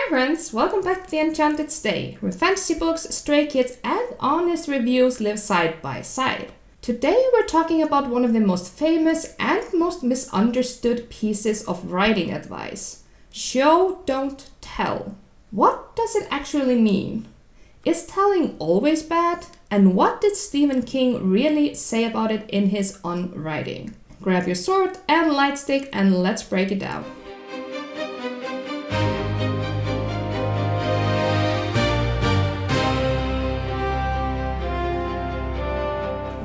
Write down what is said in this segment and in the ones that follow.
Hi friends, welcome back to the Enchanted Stay, where fantasy books, stray kids, and honest reviews live side by side. Today we're talking about one of the most famous and most misunderstood pieces of writing advice. Show, don't tell. What does it actually mean? Is telling always bad? And what did Stephen King really say about it in his own writing? Grab your sword and light stick and let's break it down.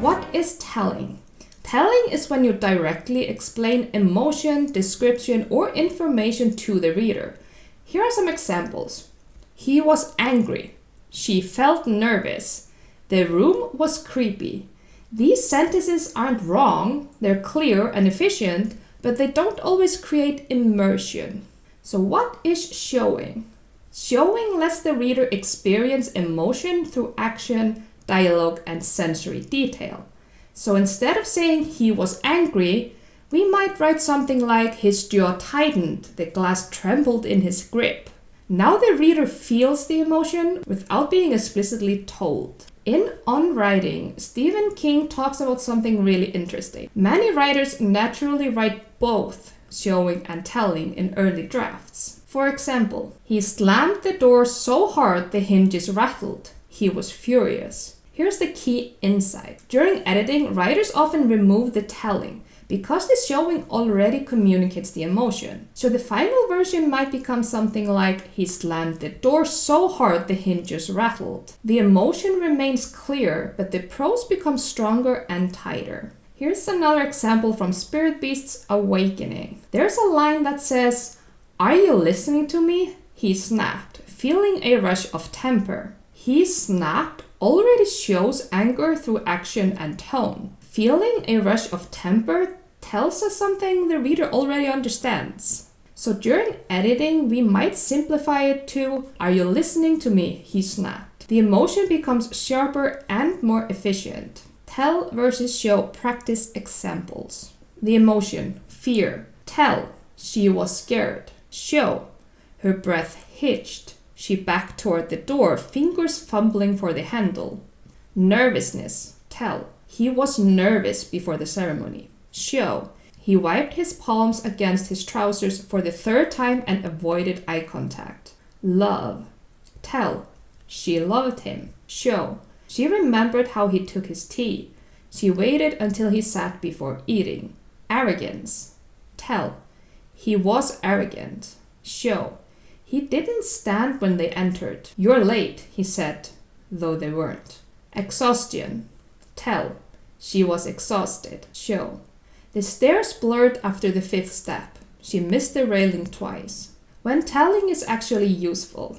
What is telling? Telling is when you directly explain emotion, description, or information to the reader. Here are some examples. He was angry. She felt nervous. The room was creepy. These sentences aren't wrong, they're clear and efficient, but they don't always create immersion. So what is showing? Showing lets the reader experience emotion through action, dialogue, and sensory detail. So instead of saying he was angry, we might write something like his jaw tightened, the glass trembled in his grip. Now the reader feels the emotion without being explicitly told. In On Writing, Stephen King talks about something really interesting. Many writers naturally write both showing and telling in early drafts. For example, he slammed the door so hard the hinges rattled. He was furious. Here's the key insight. During editing, writers often remove the telling because the showing already communicates the emotion. So the final version might become something like, he slammed the door so hard the hinges rattled. The emotion remains clear, but the prose becomes stronger and tighter. Here's another example from Spirit Beast's Awakening. There's a line that says, "Are you listening to me?" He snapped, feeling a rush of temper. He snapped already shows anger through action and tone. Feeling a rush of temper tells us something the reader already understands. So during editing, we might simplify it to, "Are you listening to me?" He snapped. The emotion becomes sharper and more efficient. Tell versus show practice examples. The emotion, fear. Tell, she was scared. Show, her breath hitched. She backed toward the door, fingers fumbling for the handle. Nervousness. Tell, he was nervous before the ceremony. Show, he wiped his palms against his trousers for the third time and avoided eye contact. Love. Tell, she loved him. Show, she remembered how he took his tea. She waited until he sat before eating. Arrogance. Tell, he was arrogant. Show, he didn't stand when they entered. "You're late," he said, though they weren't. Exhaustion. Tell, she was exhausted. Show, the stairs blurred after the fifth step. She missed the railing twice. When telling is actually useful.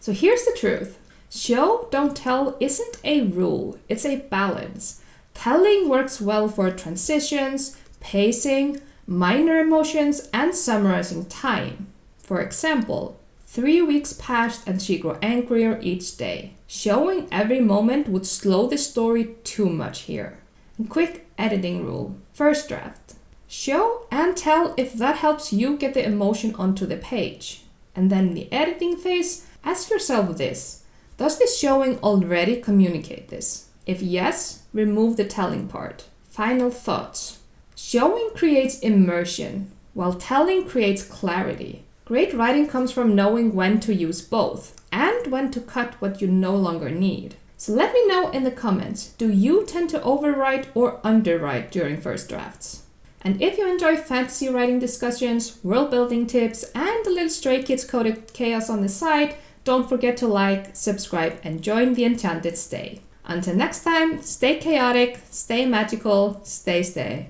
So here's the truth. Show, don't tell isn't a rule, it's a balance. Telling works well for transitions, pacing, minor emotions, and summarizing time. For example, 3 weeks passed and she grew angrier each day. Showing every moment would slow the story too much here. And quick editing rule. First draft. Show and tell if that helps you get the emotion onto the page. And then in the editing phase, ask yourself this. Does the showing already communicate this? If yes, remove the telling part. Final thoughts. Showing creates immersion, while telling creates clarity. Great writing comes from knowing when to use both and when to cut what you no longer need. So let me know in the comments, do you tend to overwrite or underwrite during first drafts? And if you enjoy fantasy writing discussions, world building tips, and a little Stray Kids coded chaos on the side, don't forget to like, subscribe, and join the Enchanted Stay. Until next time, stay chaotic, stay magical, stay.